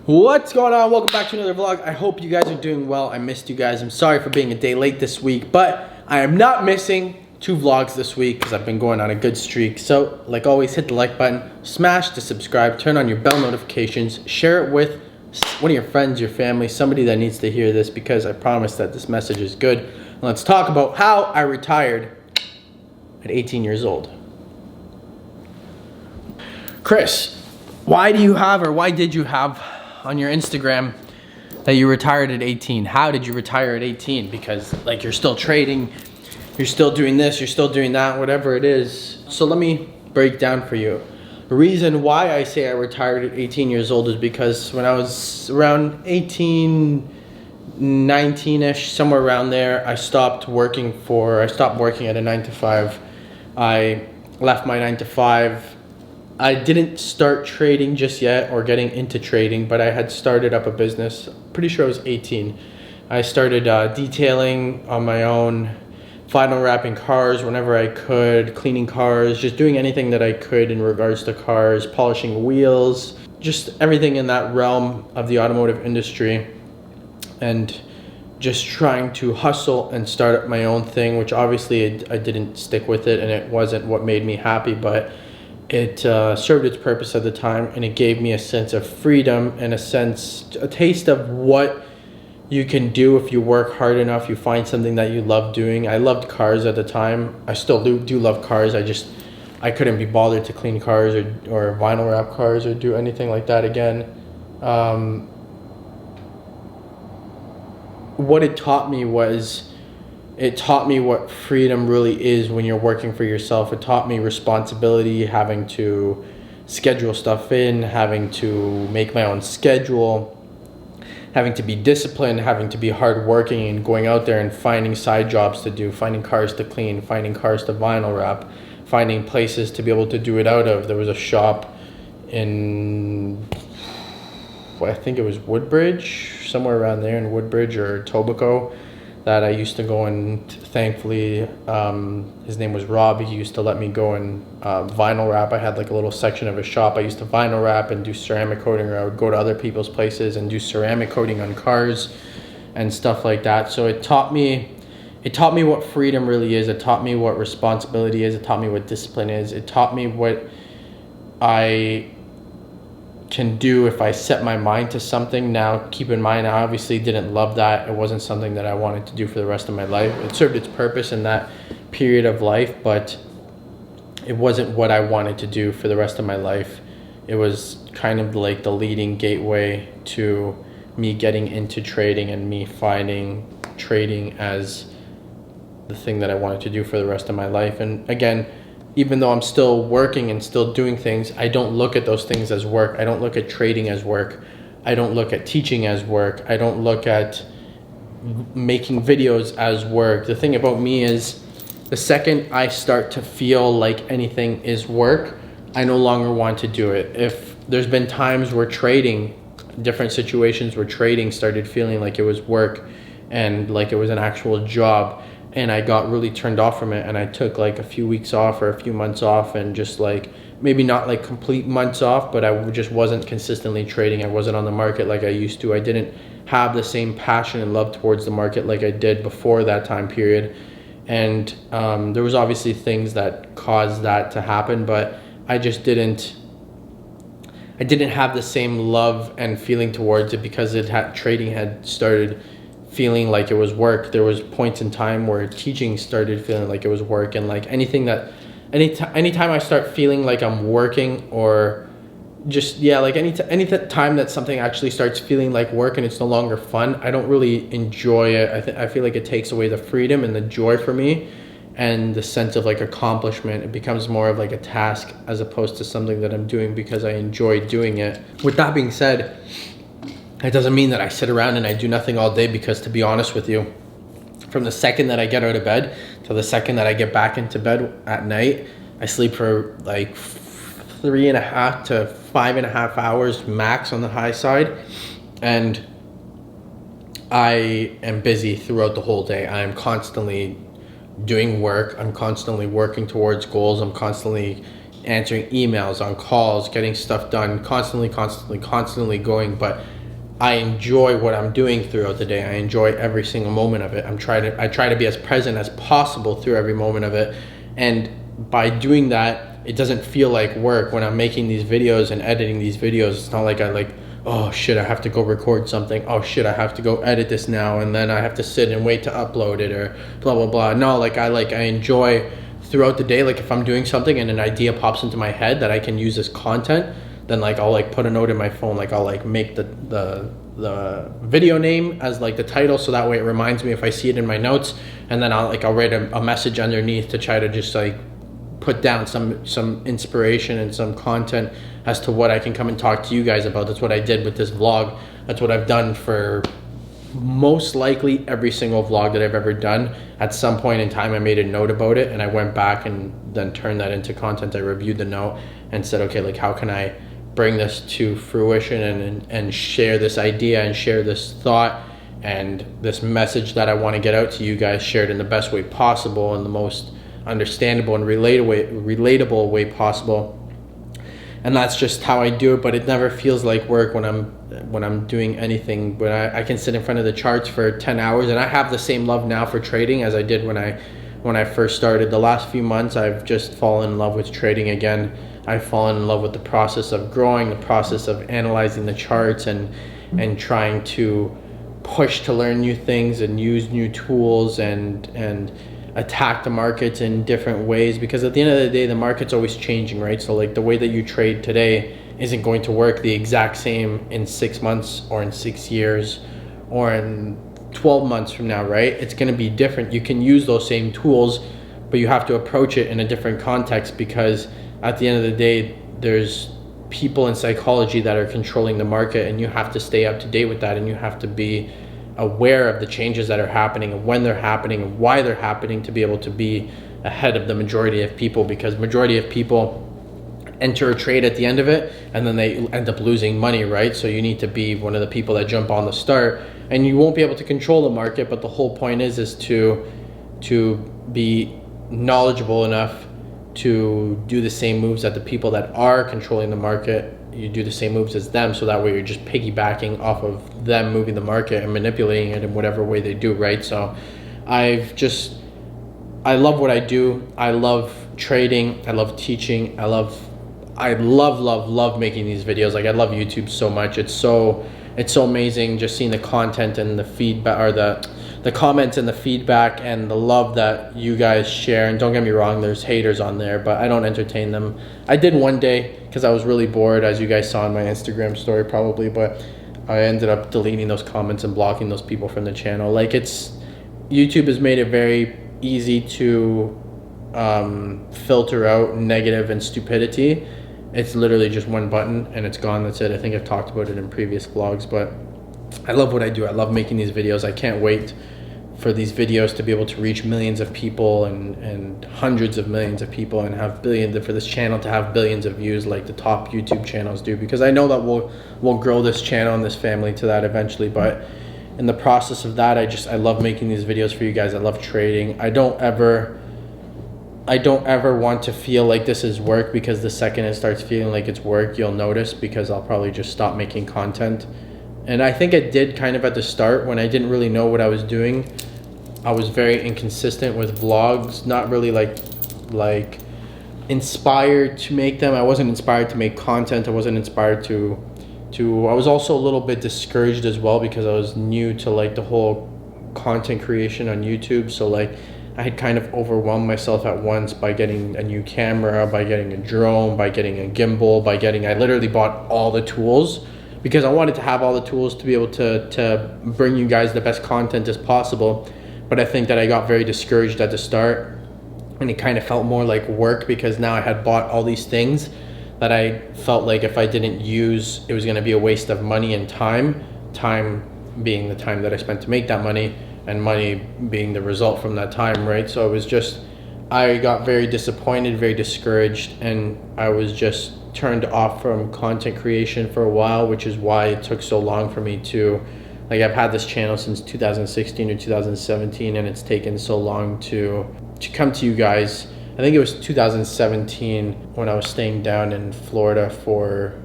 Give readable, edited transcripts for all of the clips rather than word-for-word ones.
What's going on? Welcome back to another vlog. I hope you guys are doing well. I missed you guys. I'm sorry for being a day late this week, but I am not missing 2 vlogs this week because I've been going on a good streak. So, like always, hit the like button, smash the subscribe, turn on your bell notifications, share it with one of your friends, your family, somebody that needs to hear this because I promise that this message is good. And let's talk about how I retired at 18 years old. Chris, why did you have on your Instagram that you retired at 18? How did you retire at 18? Because like you're still trading, you're still doing this, you're still doing that, whatever it is. So let me break down for you. The reason why I say I retired at 18 years old is because when I was around 18, 19-ish, somewhere around there, I stopped working at a 9-to-5. I left my 9-to-5. I didn't start trading just yet or getting into trading, but I had started up a business. Pretty sure I was 18. I started detailing on my own, vinyl wrapping cars whenever I could, cleaning cars, just doing anything that I could in regards to cars, polishing wheels, just everything in that realm of the automotive industry, and just trying to hustle and start up my own thing, which obviously I didn't stick with it and it wasn't what made me happy, but it served its purpose at the time, and it gave me a sense of freedom and a taste of what you can do if you work hard enough, you find something that you love doing. I loved cars at the time. I still do love cars. I couldn't be bothered to clean cars or vinyl wrap cars or do anything like that again. What it taught me what freedom really is when you're working for yourself. It taught me responsibility, having to schedule stuff in, having to make my own schedule, having to be disciplined, having to be hardworking, and going out there and finding side jobs to do, finding cars to clean, finding cars to vinyl wrap, finding places to be able to do it out of. There was a shop in, I think it was Woodbridge, somewhere around there in Woodbridge or Etobicoke, that I used to go, and thankfully his name was Rob. He used to let me go and vinyl wrap. I had like a little section of a shop. I used to vinyl wrap and do ceramic coating, or I would go to other people's places and do ceramic coating on cars and stuff like that. So it taught me what freedom really is. It taught me what responsibility is. It taught me what discipline is. It taught me what I can do if I set my mind to something. Now, keep in mind, I obviously didn't love that. It wasn't something that I wanted to do for the rest of my life. It served its purpose in that period of life, but it wasn't what I wanted to do for the rest of my life. It was kind of like the leading gateway to me getting into trading and me finding trading as the thing that I wanted to do for the rest of my life. And again, even though I'm still working and still doing things, I don't look at those things as work. I don't look at trading as work. I don't look at teaching as work. I don't look at making videos as work. The thing about me is, the second I start to feel like anything is work, I no longer want to do it. If there's been times where different situations where trading started feeling like it was work and like it was an actual job, and I got really turned off from it, and I took like a few weeks off or a few months off, and just like, maybe not like complete months off, but I just wasn't consistently trading. I wasn't on the market like I used to. I didn't have the same passion and love towards the market like I did before that time period. And there was obviously things that caused that to happen, but I didn't have the same love and feeling towards it because trading had started feeling like it was work. There was points in time where teaching started feeling like it was work, and like anytime I start feeling like I'm working, or just any time that something actually starts feeling like work and it's no longer fun, I don't really enjoy it. I feel like it takes away the freedom and the joy for me and the sense of like accomplishment. It becomes more of like a task as opposed to something that I'm doing because I enjoy doing it. With that being said, it doesn't mean that I sit around and I do nothing all day, because to be honest with you, from the second that I get out of bed to the second that I get back into bed at night, I sleep for like 3.5 to 5.5 hours max on the high side, and I am busy throughout the whole day. I am constantly doing work. I'm constantly working towards goals. I'm constantly answering emails, on calls, getting stuff done, constantly going. But I enjoy what I'm doing throughout the day. I enjoy every single moment of it. I try to be as present as possible through every moment of it. And by doing that, it doesn't feel like work when I'm making these videos and editing these videos. It's not like oh shit, I have to go record something. Oh shit, I have to go edit this now, and then I have to sit and wait to upload it, or blah blah blah. No, I enjoy throughout the day. Like if I'm doing something and an idea pops into my head that I can use as content, then I'll put a note in my phone. I'll make the video name as the title, so that way it reminds me if I see it in my notes, and then I'll write a message underneath to try to just put down some inspiration and some content as to what I can come and talk to you guys about. That's what I did with this vlog. That's what I've done for most likely every single vlog that I've ever done. At some point in time, I made a note about it, and I went back and then turned that into content. I reviewed the note and said, okay, how can I bring this to fruition and share this idea and share this thought and this message that I want to get out to you guys, share it in the best way possible, in the most understandable and relatable way possible. And that's just how I do it. But it never feels like work when I'm doing anything. When I can sit in front of the charts for 10 hours, and I have the same love now for trading as I did when I first started. The last few months, I've just fallen in love with trading again. I've fallen in love with the process of growing, the process of analyzing the charts, and trying to push to learn new things and use new tools and attack the markets in different ways, because at the end of the day, the market's always changing, right? So the way that you trade today isn't going to work the exact same in 6 months or in 6 years or in 12 months from now, right? It's going to be different. You can use those same tools, but you have to approach it in a different context, because at the end of the day, there's people in psychology that are controlling the market, and you have to stay up to date with that, and you have to be aware of the changes that are happening and when they're happening and why they're happening to be able to be ahead of the majority of people, because majority of people enter a trade at the end of it and then they end up losing money, right? So you need to be one of the people that jump on the start, and you won't be able to control the market, but the whole point is to be knowledgeable enough to do the same moves that the people that are controlling the market, you do the same moves as them, so that way you're just piggybacking off of them moving the market and manipulating it in whatever way they do, right? So I love what I do. I love trading. I love teaching. I love making these videos. I love YouTube so much. It's so amazing just seeing the content and the feedback, or the comments and the feedback and the love that you guys share. And don't get me wrong, there's haters on there, but I don't entertain them. I did one day because I was really bored, as you guys saw in my Instagram story probably, but I ended up deleting those comments and blocking those people from the channel. YouTube has made it very easy to filter out negative and stupidity. It's literally just one button and it's gone. That's it. I think I've talked about it in previous vlogs, but I love what I do. I love making these videos. I can't wait for these videos to be able to reach millions of people and hundreds of millions of people, and have for this channel to have billions of views like the top YouTube channels do, because I know that we'll grow this channel and this family to that eventually. But in the process of that, I love making these videos for you guys. I love trading. I don't ever want to feel like this is work, because the second it starts feeling like it's work, you'll notice, because I'll probably just stop making content. And I think it did kind of at the start when I didn't really know what I was doing. I was very inconsistent with vlogs, not really like inspired to make them. I wasn't inspired to make content. I wasn't inspired to I was also a little bit discouraged as well, because I was new to the whole content creation on YouTube. So I had kind of overwhelmed myself at once by getting a new camera, by getting a drone, by getting a gimbal, I literally bought all the tools, because I wanted to have all the tools to be able to bring you guys the best content as possible. But I think that I got very discouraged at the start, and it kind of felt more like work, because now I had bought all these things that I felt like if I didn't use, it was going to be a waste of money and time being the time that I spent to make that money, and money being the result from that time, right? So it was just, I got very disappointed, very discouraged, and I was just turned off from content creation for a while, which is why it took so long for me to, I've had this channel since 2016 or 2017, and it's taken so long to come to you guys I think it was 2017 when I was staying down in Florida for,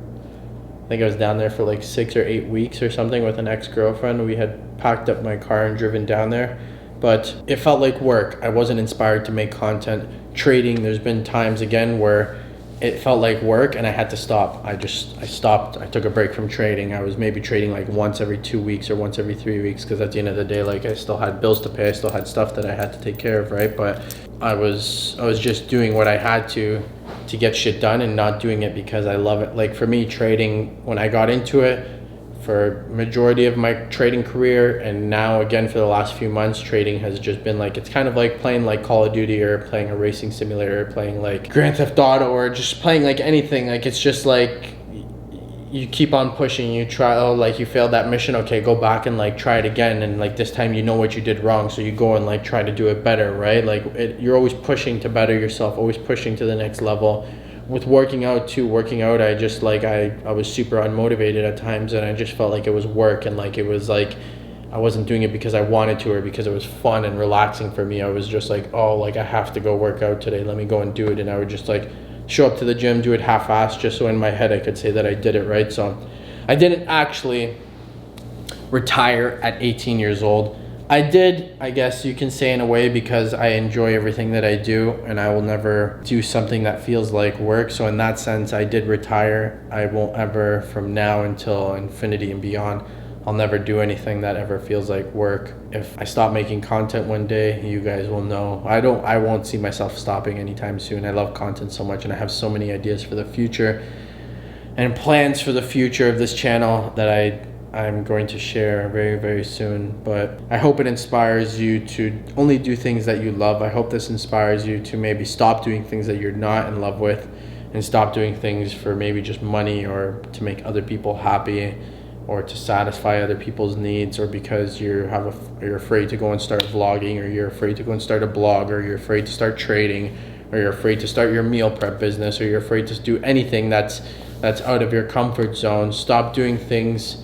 I think I was down there for like 6 or 8 weeks or something with an ex-girlfriend. We had packed up my car and driven down there, but it felt like work. I wasn't inspired to make content. Trading, there's been times again where it felt like work and I had to stop. I stopped. I took a break from trading. I was maybe trading like once every 2 weeks or once every 3 weeks, because at the end of the day, like, I still had bills to pay. I still had stuff that I had to take care of, right? But I was just doing what I had to get shit done, and not doing it because I love it. Like, for me, trading, when I got into it, for majority of my trading career, and now again for the last few months, trading has just been like, it's kind of like playing like Call of Duty, or playing a racing simulator, or playing like Grand Theft Auto, or just playing like anything. Like, it's just like you keep on pushing. You try, oh, like you failed that mission, okay, go back and like try it again, and like this time you know what you did wrong, so you go and like try to do it better, right? Like, you're always pushing to better yourself, always pushing to the next level. With working out too, I just like, I was super unmotivated at times, and I just felt like it was work, and like it was like I wasn't doing it because I wanted to, or because it was fun and relaxing for me. I was just like, oh, like I have to go work out today, let me go and do it. And I would just like show up to the gym, do it half-assed, just so in my head I could say that I did it, right? So I didn't actually retire at 18 years old. I did, I guess you can say, in a way, because I enjoy everything that I do, and I will never do something that feels like work. So in that sense, I did retire. I won't ever, from now until infinity and beyond, I'll never do anything that ever feels like work. If I stop making content one day, you guys will know. I won't see myself stopping anytime soon. I love content so much, and I have so many ideas for the future and plans for the future of this channel that I'm going to share very, very soon. But I hope it inspires you to only do things that you love. I hope this inspires you to maybe stop doing things that you're not in love with, and stop doing things for maybe just money, or to make other people happy, or to satisfy other people's needs, or because you're afraid to go and start vlogging, or you're afraid to go and start a blog, or you're afraid to start trading, or you're afraid to start your meal prep business, or you're afraid to do anything that's out of your comfort zone. Stop doing things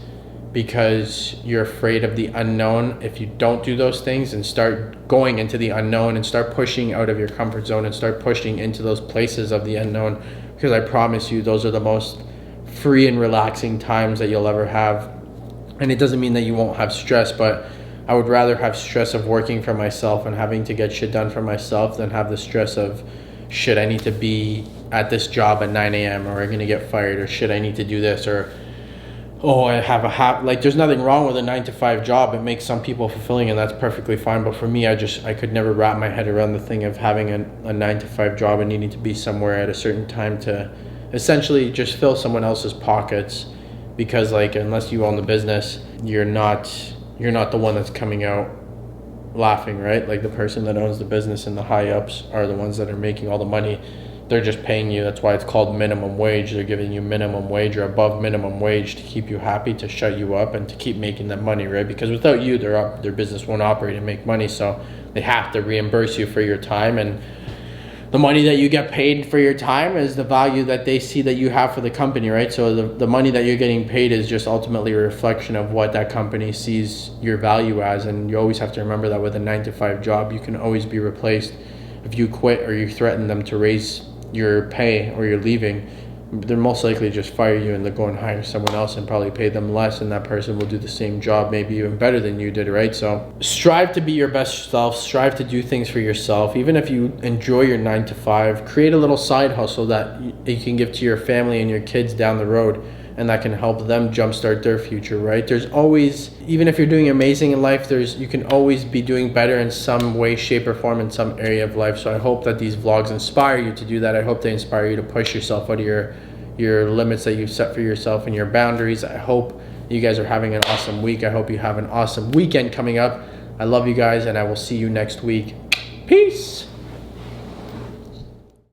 because you're afraid of the unknown. If you don't do those things, and start going into the unknown, and start pushing out of your comfort zone, and start pushing into those places of the unknown, because I promise you, those are the most free and relaxing times that you'll ever have. And it doesn't mean that you won't have stress, but I would rather have stress of working for myself and having to get shit done for myself, than have the stress of, shit, I need to be at this job at 9 a.m. or I'm gonna get fired, or shit, I need to do this, or oh, I have like, there's nothing wrong with a 9-to-5 job. It makes some people fulfilling, and that's perfectly fine. But for me, I could never wrap my head around the thing of having a 9-to-5 job and needing to be somewhere at a certain time to essentially just fill someone else's pockets. Because like, unless you own the business, you're not the one that's coming out laughing, right? Like, the person that owns the business and the high ups are the ones that are making all the money. They're just paying you. That's why it's called minimum wage. They're giving you minimum wage or above minimum wage to keep you happy, to shut you up, and to keep making that money, right? Because without you, their business won't operate and make money. So they have to reimburse you for your time, and the money that you get paid for your time is the value that they see that you have for the company, right? So the money that you're getting paid is just ultimately a reflection of what that company sees your value as. And you always have to remember that with a 9-to-5 job, you can always be replaced. If you quit, or you threaten them to raise your pay, or you're leaving, they're most likely just fire you, and they'll go and hire someone else and probably pay them less, and that person will do the same job, maybe even better than you did, right? So strive to be your best self, strive to do things for yourself. Even if you enjoy your 9-to-5, create a little side hustle that you can give to your family and your kids down the road, and that can help them jumpstart their future, right? There's always, even if you're doing amazing in life, you can always be doing better in some way, shape, or form in some area of life. So I hope that these vlogs inspire you to do that. I hope they inspire you to push yourself out of your limits that you've set for yourself and your boundaries. I hope you guys are having an awesome week. I hope you have an awesome weekend coming up. I love you guys, and I will see you next week. Peace.